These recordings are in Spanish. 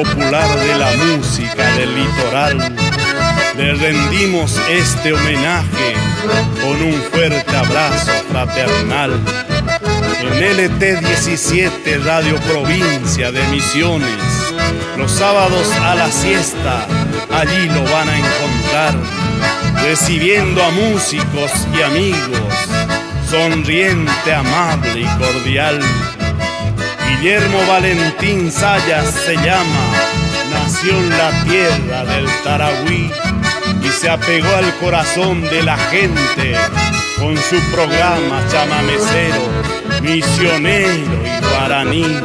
popular de la música del litoral. Le rendimos este homenaje con un fuerte abrazo fraternal. En LT 17 Radio Provincia de Misiones, los sábados a la siesta, allí lo van a encontrar, recibiendo a músicos y amigos, sonriente, amable y cordial. Guillermo Valentín Sayas se llama, nació en la tierra del Tarahui y se apegó al corazón de la gente con su programa chamamecero, misionero y guaraní.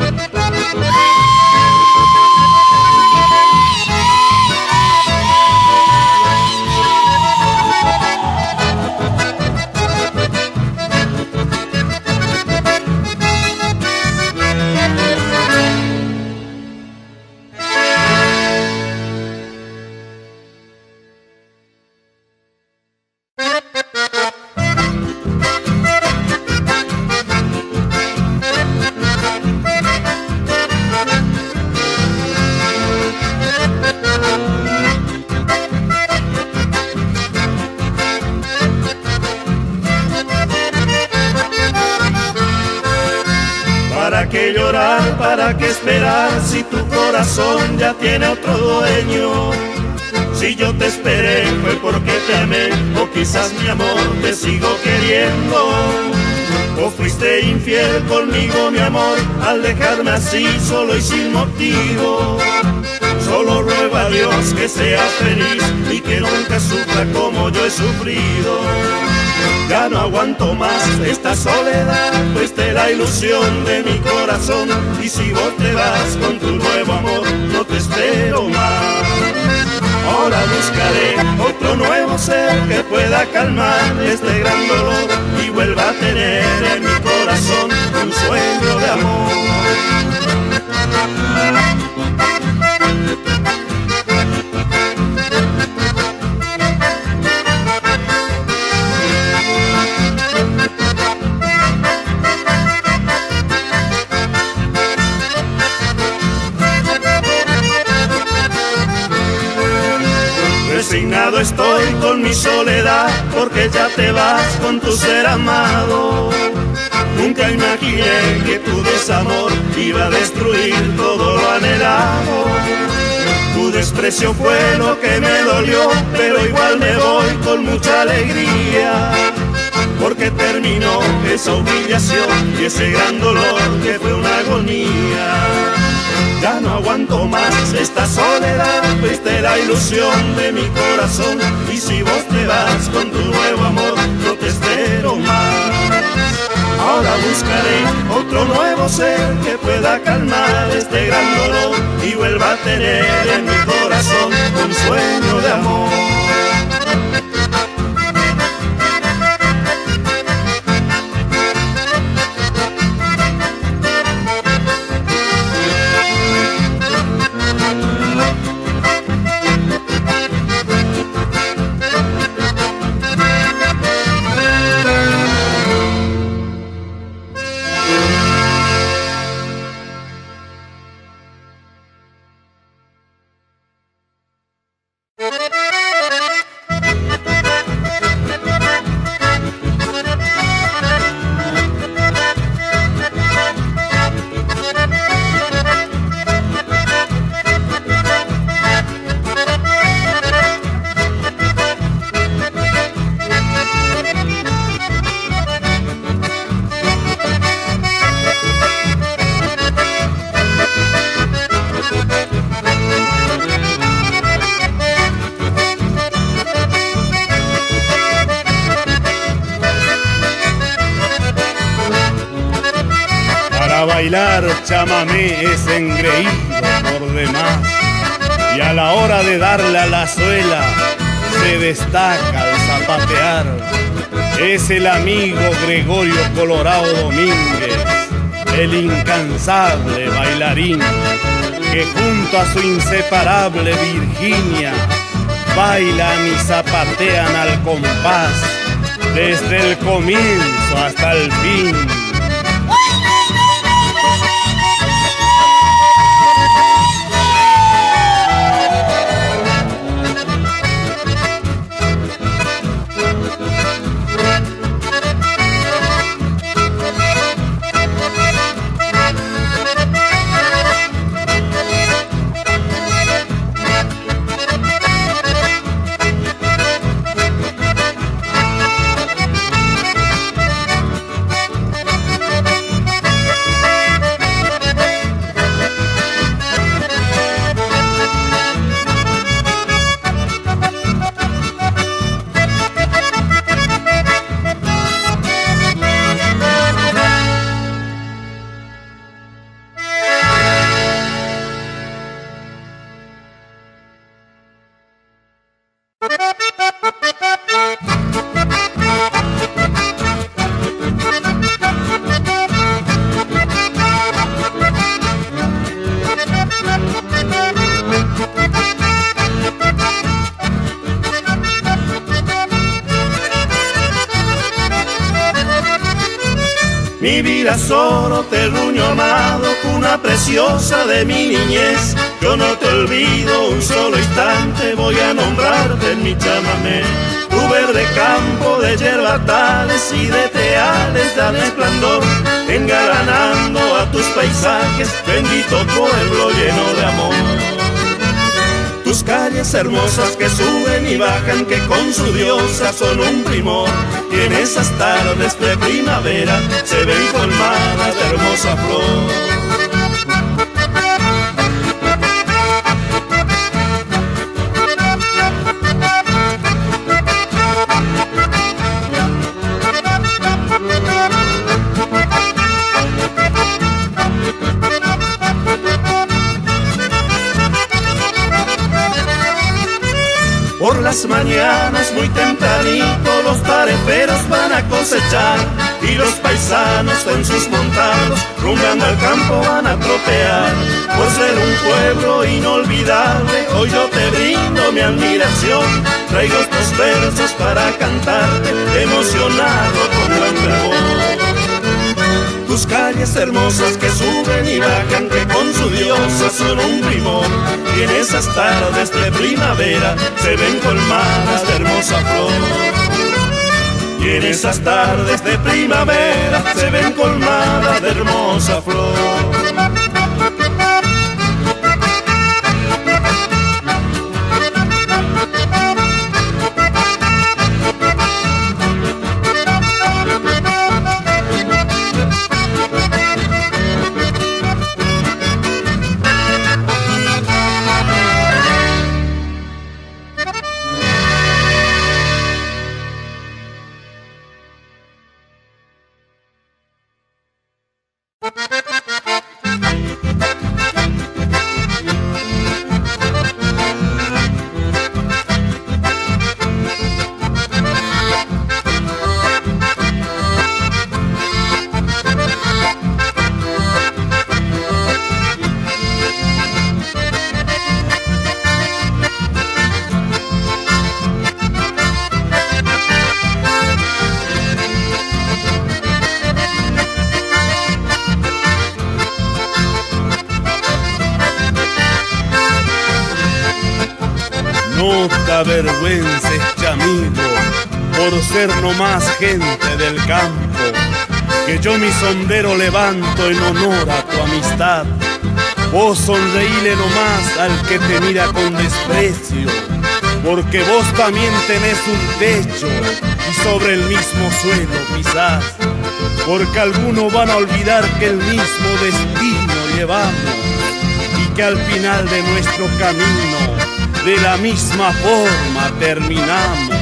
¿Para qué esperar si tu corazón ya tiene otro dueño? Si yo te esperé fue porque te amé, o quizás mi amor te sigo queriendo. O fuiste infiel conmigo mi amor, al dejarme así solo y sin motivo. Solo ruego a Dios que seas feliz y que nunca sufra como yo he sufrido. Ya no aguanto más esta soledad, fuiste la ilusión de mi corazón. Y si vos te vas con tu nuevo amor, no te espero más. Ahora buscaré otro nuevo ser que pueda calmar este gran dolor y vuelva a tener en mi corazón un sueño de amor. Resignado estoy con mi soledad, porque ya te vas con tu ser amado. Nunca imaginé que tu desamor iba a destruir todo lo anhelado. Tu desprecio fue lo que me dolió, pero igual me voy con mucha alegría, porque terminó esa humillación y ese gran dolor que fue una agonía. Ya no aguanto más esta soledad, fuiste la ilusión de mi corazón. Y si vos te vas con tu nuevo amor, no te espero más. Ahora buscaré otro nuevo ser que pueda calmar este gran dolor y vuelva a tener en mi corazón un sueño de amor. Bailar chamamé es engreído por demás, y a la hora de darle a la suela se destaca al zapatear. Es el amigo Gregorio Colorado Domínguez, el incansable bailarín, que junto a su inseparable Virginia bailan y zapatean al compás desde el comienzo hasta el fin. Mi vida solo terruño amado, cuna preciosa de mi niñez. Yo no te olvido un solo instante, voy a nombrarte en mi chamamé. Tu verde campo de hierbatales y de teales dan esplendor, engalanando a tus paisajes, bendito pueblo lleno de amor. Tus calles hermosas que suben y bajan, que con su diosa son un primor, y en esas tardes de primavera se ven colmadas de hermosa flor. Por las mañanas muy tempranito los tareperos van a cosechar, y los paisanos en sus montados rumbeando al campo van a tropear. Por ser un pueblo inolvidable hoy yo te brindo mi admiración, traigo estos versos para cantarte emocionado con gran fervor. Tus calles hermosas que suben y bajan, que con su diosa son un primor, y en esas tardes de primavera se ven colmadas de hermosa flor. Y en esas tardes de primavera se ven colmadas de hermosa flor. No te avergüences, chamigo, por ser nomás gente del campo, que yo mi sombrero levanto en honor a tu amistad. Vos sonreíle nomás al que te mira con desprecio, porque vos también tenés un techo y sobre el mismo suelo pisás, porque algunos van a olvidar que el mismo destino llevamos y que al final de nuestro camino de la misma forma terminamos.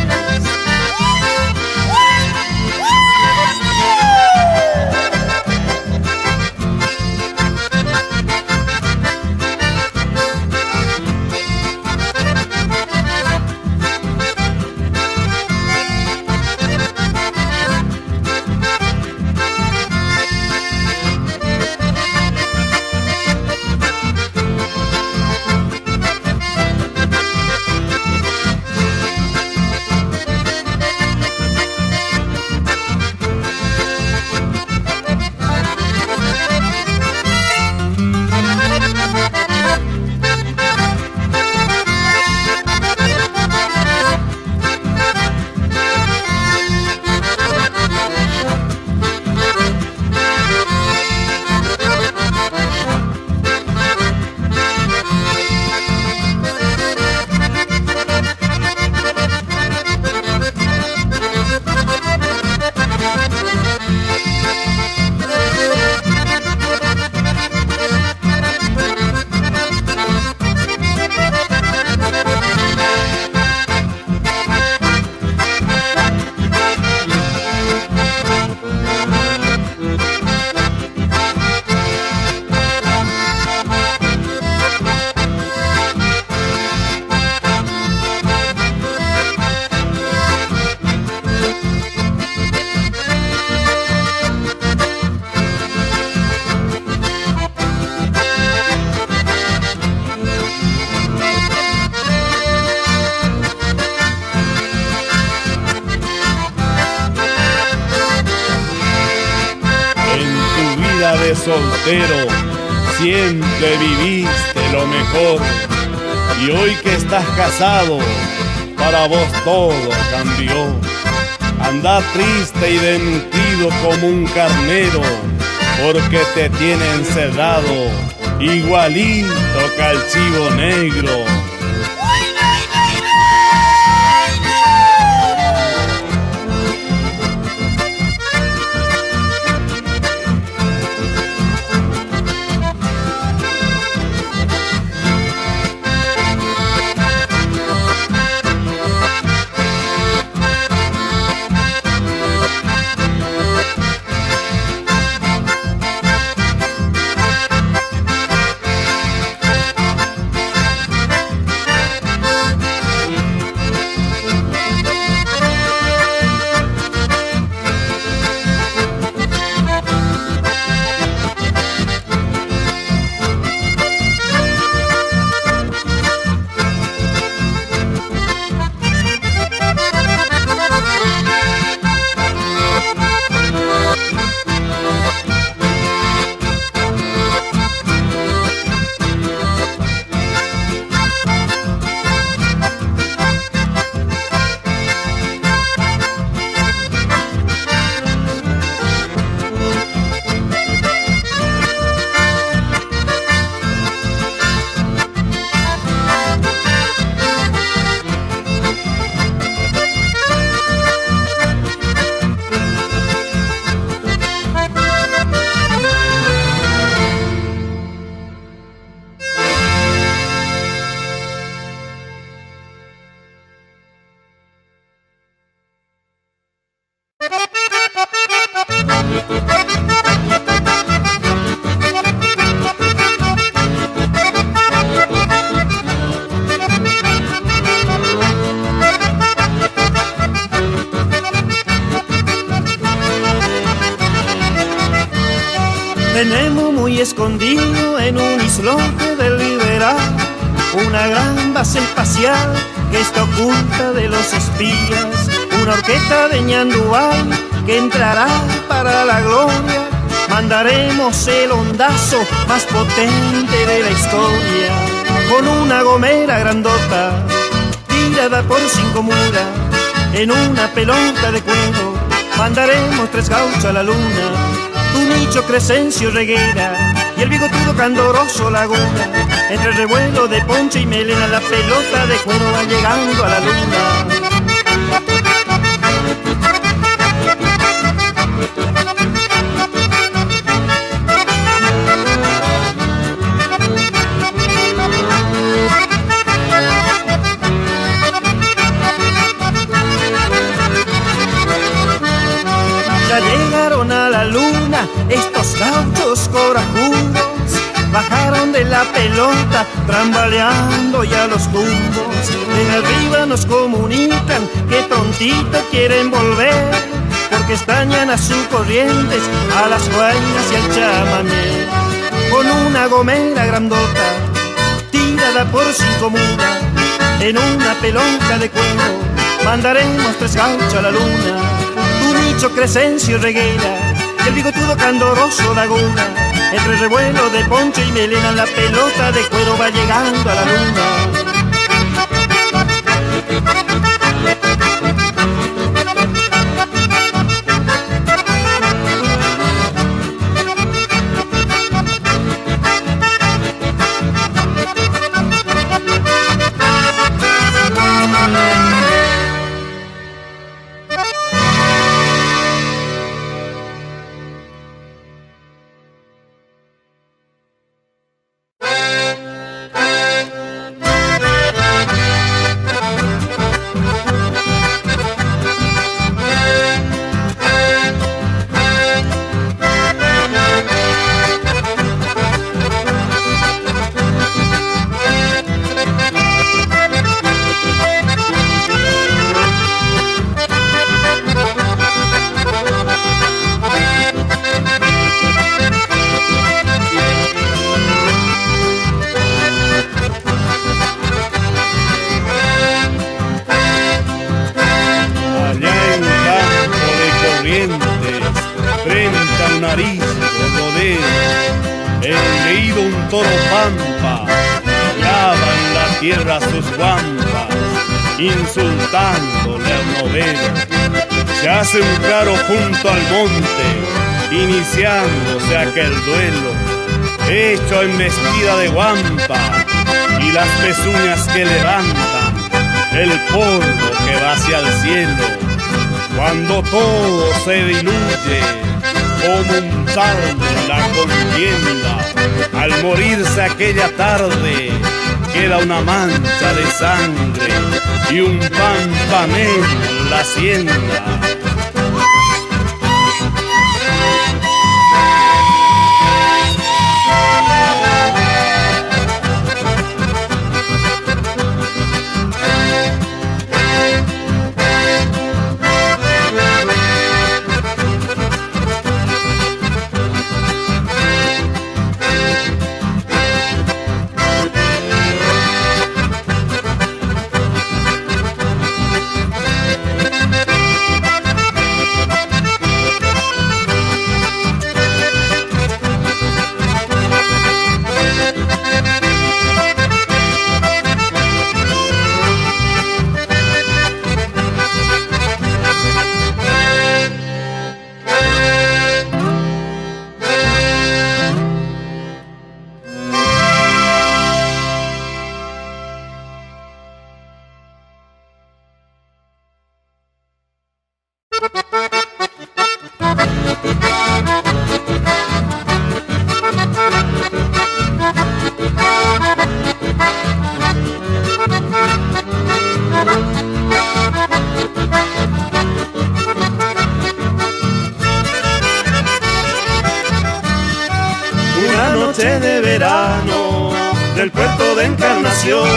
soltero siempre viviste lo mejor, y hoy que estás casado, para vos todo cambió. Anda triste y desnutrido como un carnero, porque te tiene encerrado, igualito que al chivo negro. Tenemos muy escondido en un islote del Liberal una gran base espacial que está oculta de los espías, una orquesta de ñanduay que entrará para la gloria. Mandaremos el ondazo más potente de la historia, con una gomera grandota tirada por 5 muras en una pelota de cuero. Mandaremos 3 gauchos a la luna, Tunicho, Crescencio, Reguera y el bigotudo Candoroso Laguna. Entre el revuelo de ponche y melena, la pelota de cuero va llegando a la luna. Ya llegaron a la luna estos gauchos corajudos, bajaron de la pelota trambaleando ya los tumbos. En arriba nos comunican que prontito quieren volver, porque extrañan a sus corrientes, a las guainas y al chamamé. Con una gomera grandota tirada por 5 muras en una pelota de cuero, mandaremos 3 gauchos a la luna, Tunicho, Crescencio, Reguera y el bigotudo Candoroso Laguna. Entre el revuelo de poncho y melena, la pelota de cuero va llegando a la luna. tierra sus guampas, insultándole al noveno. Se hace un claro junto al monte, iniciándose aquel duelo, hecho en vestida de guampa y las pezuñas que levantan el polvo que va hacia el cielo. Cuando todo se diluye como un salmo en la contienda, al morirse aquella tarde queda una mancha de sangre y un pampanero en la hacienda. Una noche de verano del puerto de Encarnación,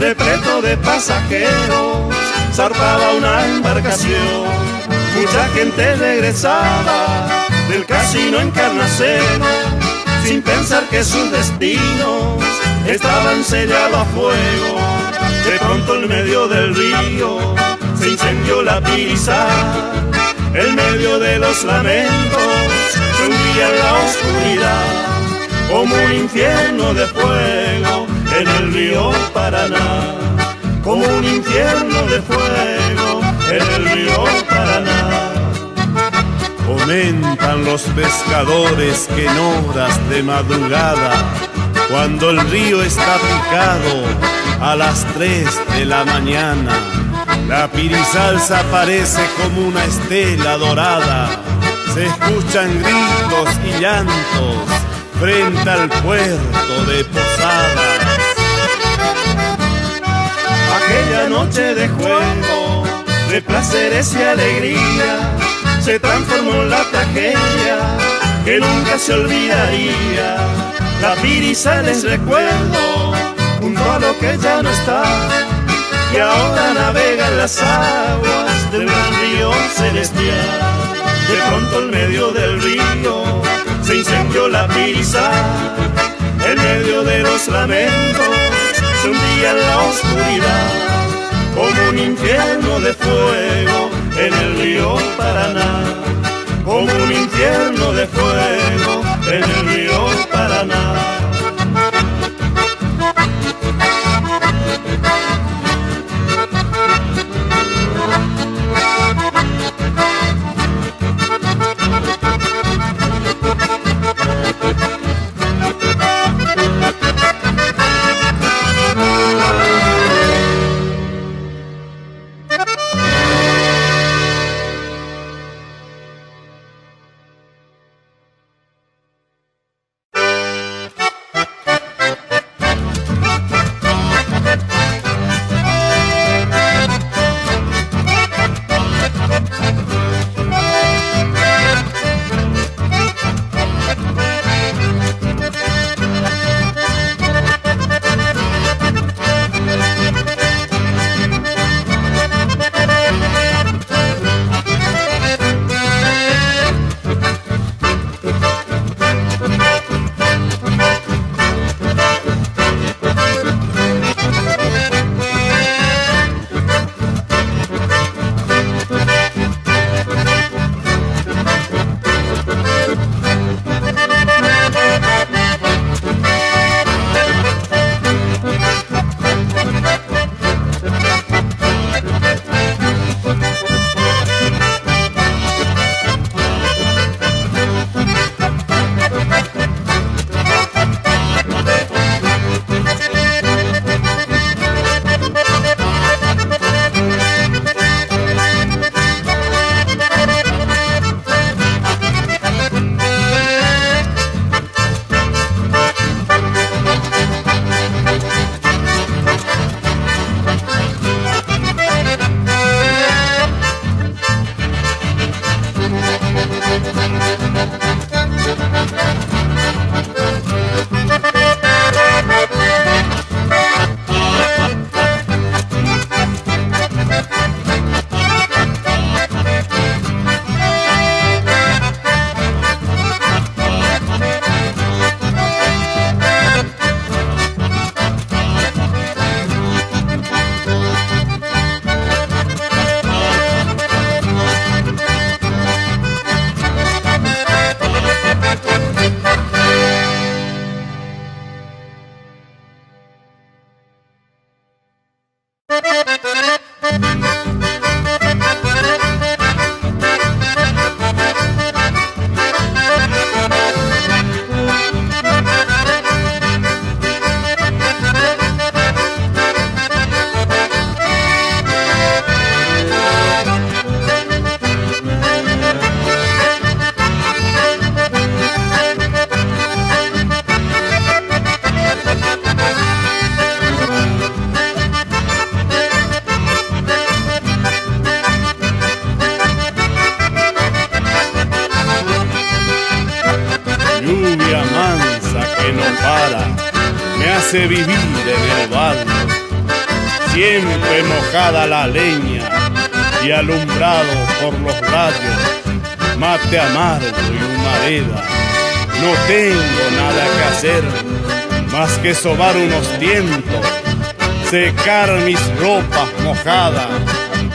repleto de pasajeros, zarpaba una embarcación. Mucha gente regresaba del casino Encarnación, sin pensar que sus destinos estaban sellados a fuego. De pronto en medio del río se incendió la Pirizal, en medio de los lamentos se hundía en la oscuridad, como un infierno de fuego en el río Paraná, como un infierno de fuego en el río Paraná. Comentan los pescadores que en horas de madrugada, cuando el río está picado a las 3 de la mañana, la Pirizal se aparece como una estela dorada. Se escuchan gritos y llantos frente al puerto de Posadas. Aquella noche de juego, de placeres y alegría, se transformó en la tragedia que nunca se olvidaría. La Pirizal es recuerdo junto a lo que ya no está, que ahora navega en las aguas del gran río celestial. De pronto en medio del río se incendió la Pirizal, en medio de los lamentos se hundía en la oscuridad, como un infierno de fuego en el río Paraná, como un infierno de fuego en el río Paraná. quise vivir en el barrio, siempre mojada la leña y alumbrado por los rayos, mate amargo y humareda. No tengo nada que hacer más que sobar unos tientos, secar mis ropas mojadas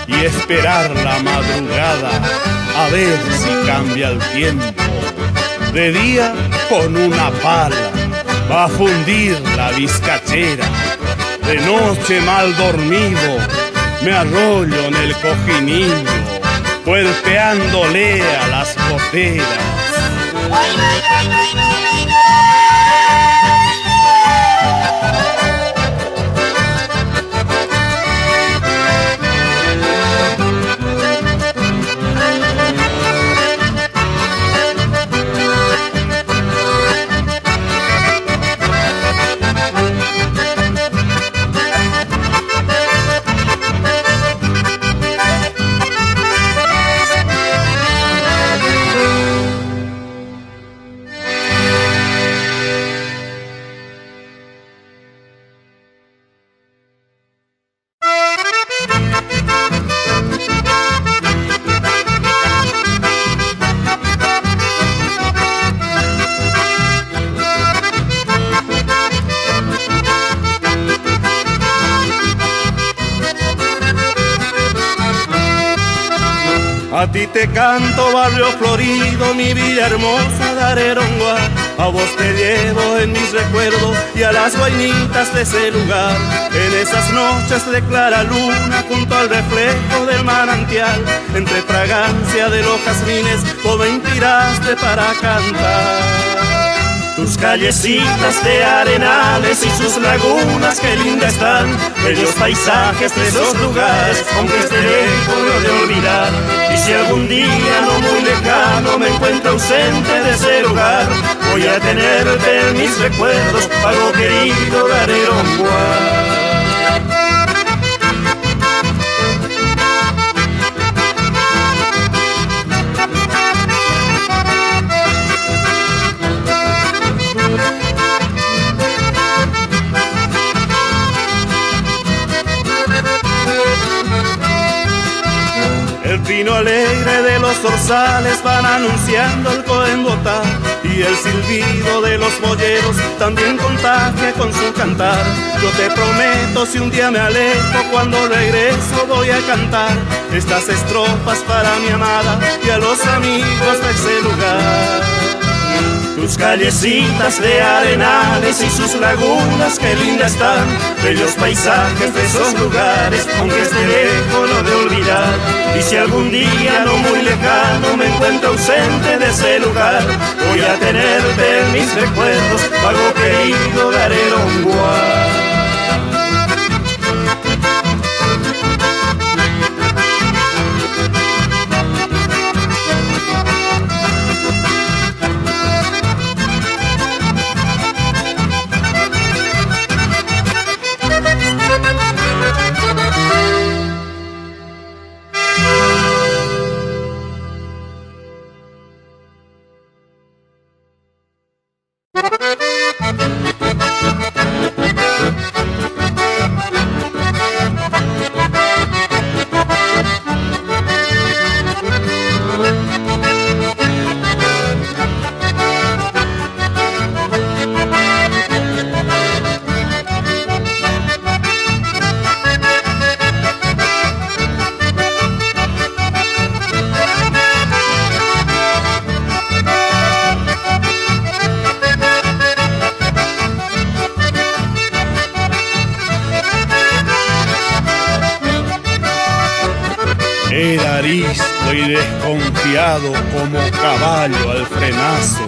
y esperar la madrugada a ver si cambia el tiempo. De día con una pala va a fundir la vizcachera, de noche mal dormido me arrollo en el cojinillo, golpeándole a las goteras. A ti te canto, barrio florido, mi villa hermosa de Areronguá. A vos te llevo en mis recuerdos y a las guainitas de ese lugar. En esas noches de clara luna, junto al reflejo del manantial, entre fragancia de los jazmines, vos me inspiraste para cantar. Tus callecitas de arenales y sus lagunas, qué lindas están, bellos paisajes de esos lugares, aunque esté lejos no de olvidar. Y si algún día no muy lejano me encuentro ausente de ese lugar, voy a tenerte en mis recuerdos, pago querido de Areronguá. El pino alegre de los zorzales van anunciando el coembotá, y el silbido de los molleros también contagia con su cantar. Yo te prometo, si un día me alejo, cuando regreso voy a cantar estas estrofas para mi amada y a los amigos de ese lugar. Tus callecitas de arenales y sus lagunas, qué lindas están, bellos paisajes de esos lugares, aunque esté lejos no de olvidar. Y si algún día no muy lejano me encuentro ausente de ese lugar, voy a tenerte en mis recuerdos, pago querido de Areronguá. Era arisco y desconfiado como caballo al frenazo.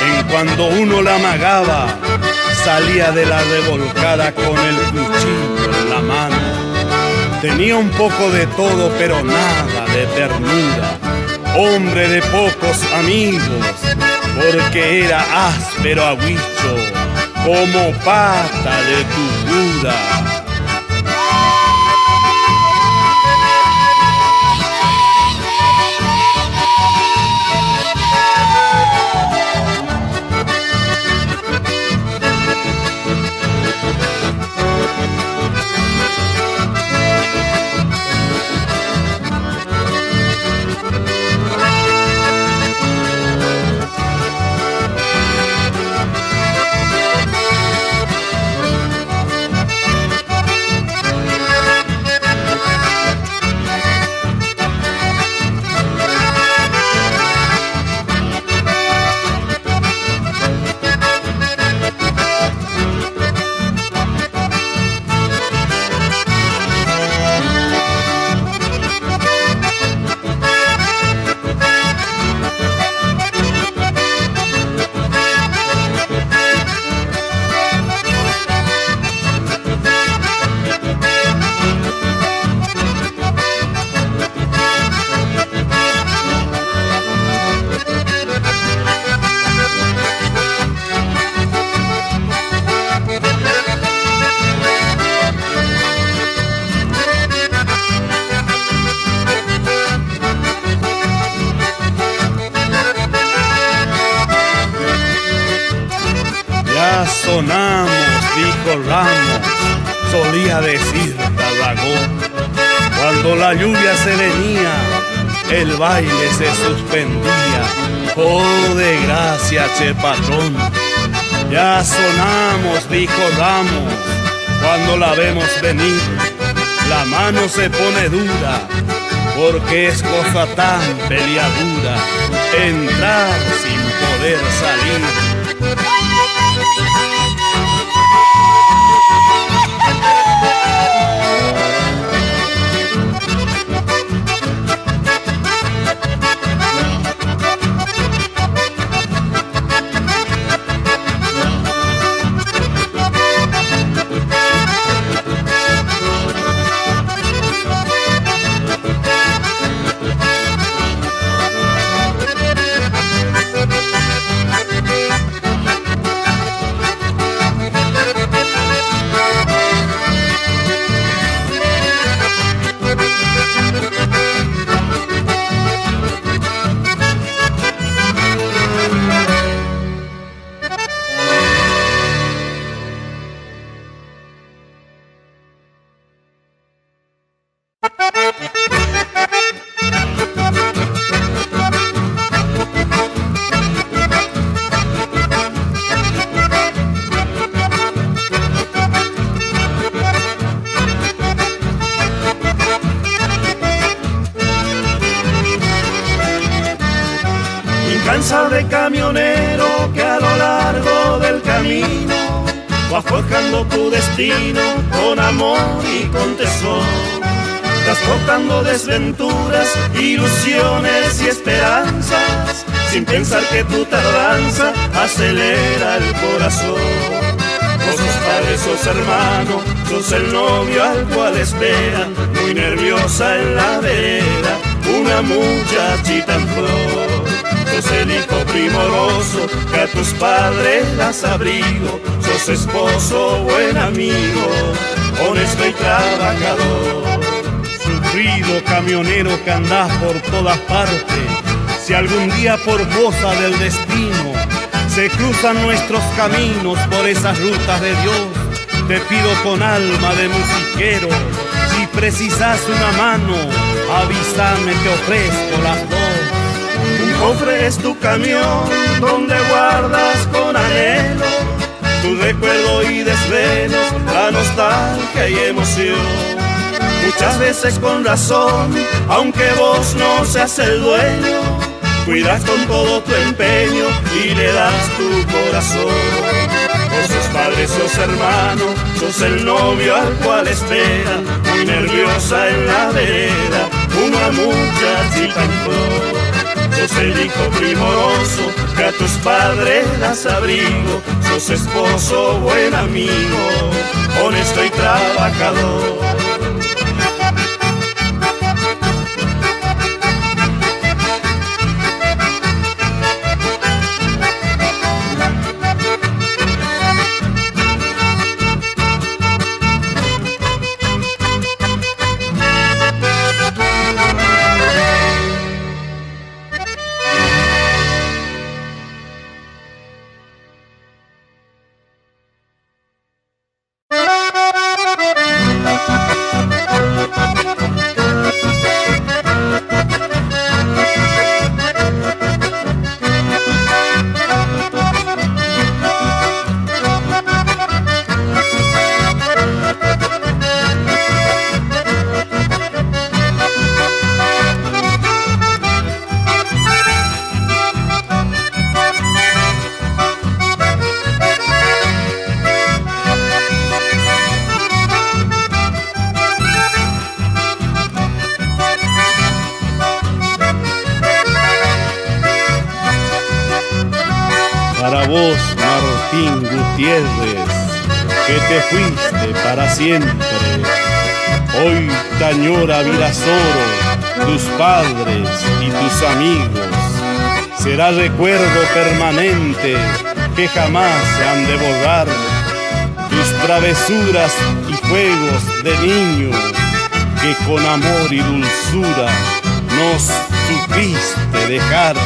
En cuando uno la amagaba, salía de la revolcada con el cuchillo en la mano. Tenía un poco de todo, pero nada de ternura. Hombre de pocos amigos, porque era áspero agüicho, como pata de tu cura. sonamos, dijo Ramos, solía decir Tarragón. Cuando la lluvia se venía, el baile se suspendía. Oh, de gracia, che patrón. Ya sonamos, dijo Ramos, cuando la vemos venir. La mano se pone dura, porque es cosa tan peliaguda entrar sin poder salir. Cansa de camionero que a lo largo del camino vas forjando tu destino con amor y con tesón. Transportando desventuras, ilusiones y esperanzas, sin pensar que tu tardanza acelera el corazón. Vos sos padre, sos hermano, sos el novio al cual espera, muy nerviosa en la vereda, una muchachita en flor. Sos el hijo primoroso que a tus padres das abrigo, sos esposo, buen amigo, honesto y trabajador. Sufrido camionero que andás por todas partes, si algún día por cosa del destino se cruzan nuestros caminos por esas rutas de Dios, te pido con alma de musiquero, si precisas una mano, avísame que ofrezco las dos. Un cofre es tu camión donde guardas con anhelo tu recuerdo y desvelos, la nostalgia y emoción. Muchas veces con razón, aunque vos no seas el dueño, cuidas con todo tu empeño y le das tu corazón. Vos sos padre, sos hermano, sos el novio al cual espera, muy nerviosa en la vereda, una muchachita en flor. Sos el hijo primoroso que a tus padres das abrigo, sos esposo, buen amigo, honesto y trabajador. Para vos, Martín Gutiérrez, que te fuiste para siempre, hoy te añora Virasoro, tus padres y tus amigos. Será recuerdo permanente que jamás se han de borrar, tus travesuras y juegos de niño que con amor y dulzura nos supiste dejar.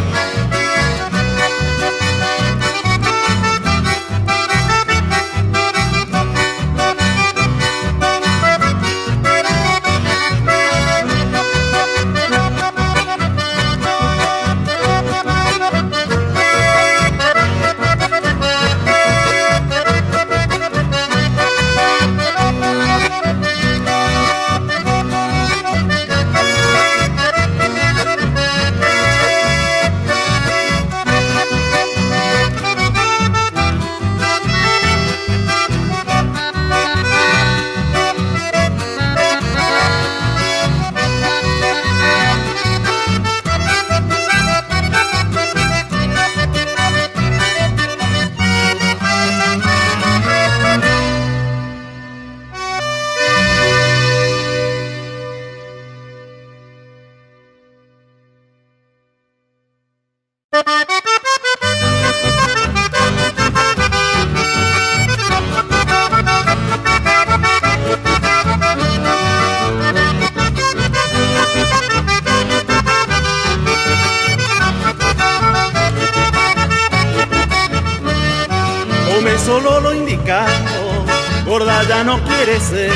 ahora ya no quiere ser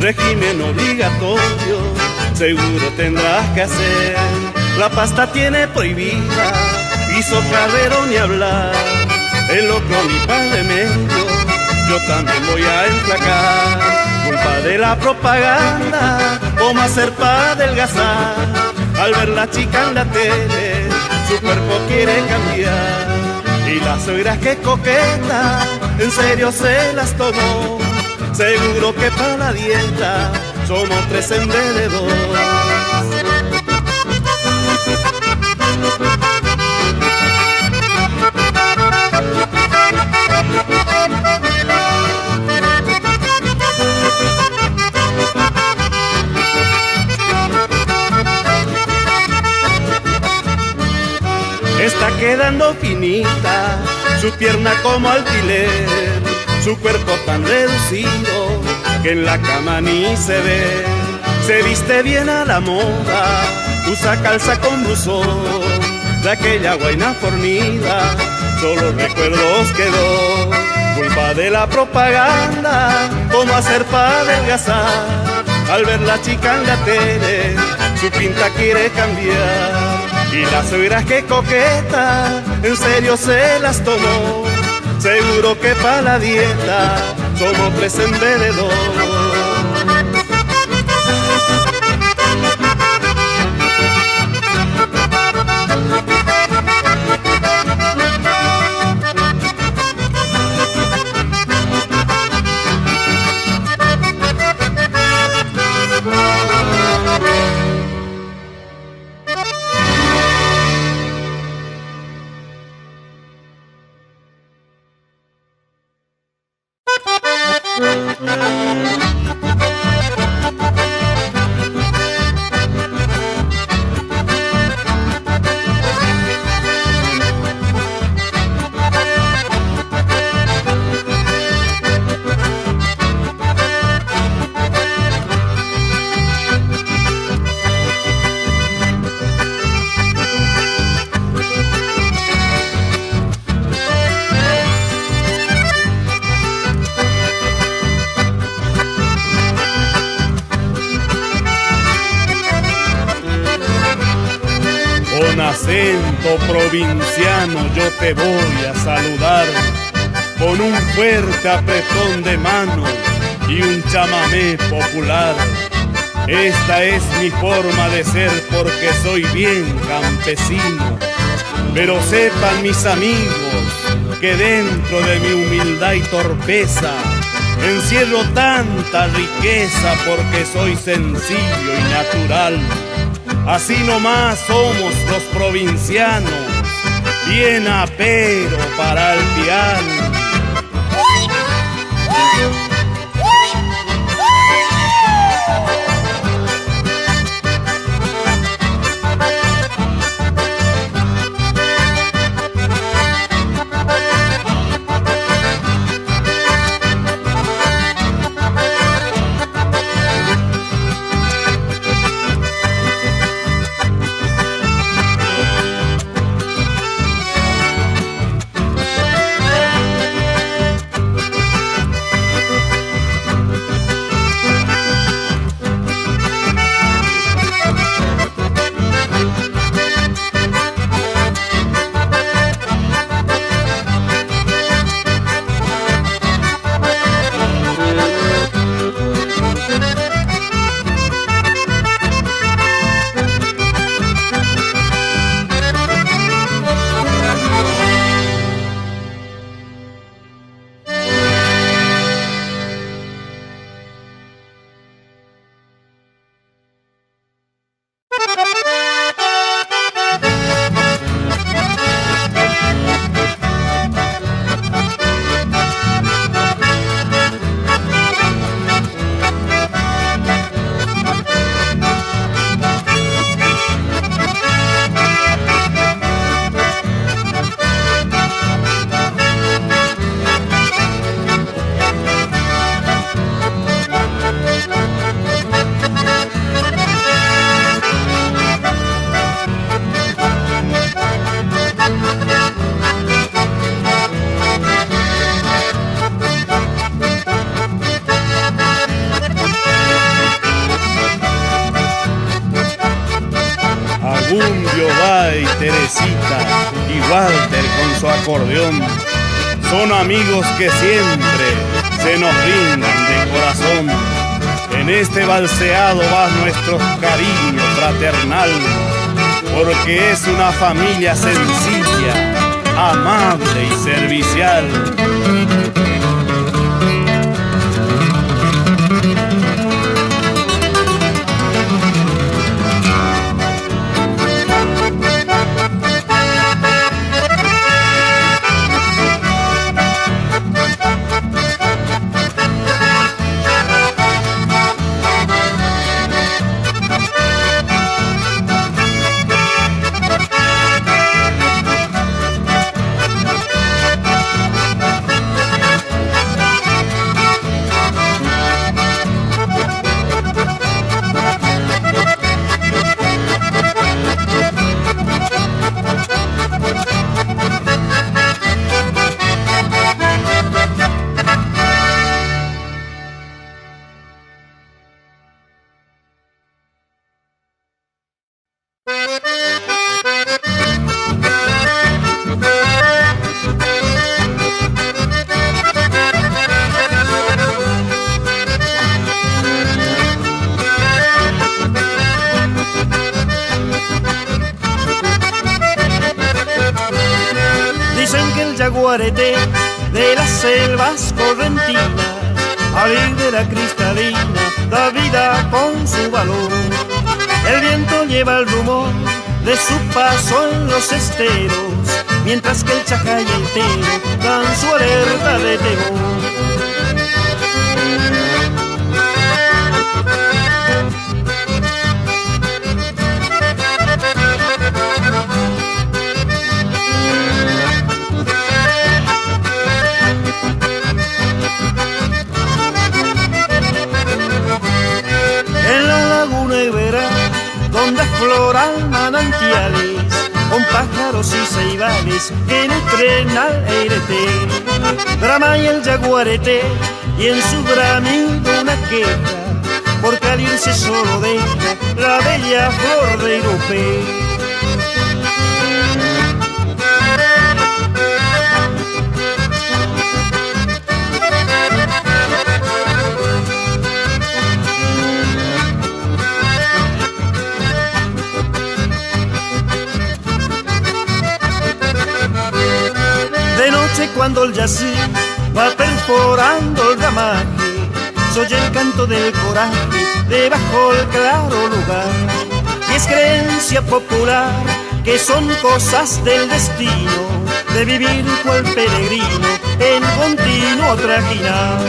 régimen obligatorio, seguro tendrás que hacer. La pasta tiene prohibida y socarrero ni hablar, el locro ni pan de medio, yo también voy a enflacar. Culpa de la propaganda, cómo hacer para adelgazar, al ver la chica en la tele, su cuerpo quiere cambiar. Y las suegras que coqueta, en serio se las tomó, seguro que para la dieta somos 3 en vez de 2. Está quedando finita, su pierna como alfiler, su cuerpo tan reducido que en la cama ni se ve. Se viste bien a la moda, usa calza con blusón, de aquella guaina fornida solo recuerdos quedó. Culpa de la propaganda, cómo hacer para adelgazar, al ver la chica en la tele, su pinta quiere cambiar. Y las suegras que coqueta, en serio se las tomó, seguro que para la dieta somos 3 en vez de 2. Con acento provinciano yo te voy a saludar, con un fuerte apretón de mano y un chamamé popular. Esta es mi forma de ser porque soy bien campesino, pero sepan mis amigos que dentro de mi humildad y torpeza encierro tanta riqueza porque soy sencillo y natural. Así nomás somos los provincianos, bien apero para el piano. Teresita y Walter con su acordeón. Son amigos que siempre se nos brindan de corazón. En este balseado va nuestro cariño fraternal, porque es una familia sencilla, amable y servicial. Yaguareté de las selvas correntinas, abril de la cristalina, da vida con su valor. El viento lleva el rumor de su paso en los esteros, mientras que el chacá y el tero dan su alerta de temor. Donde afloran manantiales con pájaros y ceibales que nutren al Eireté. Brama y el yaguareté y en su bramido una queja, porque al irse solo deja la bella flor de Iropé. Cuando el yací va perforando el ramaje, se oye el canto del coraje debajo del claro lugar. Y es creencia popular que son cosas del destino, de vivir cual peregrino en continuo trajinar.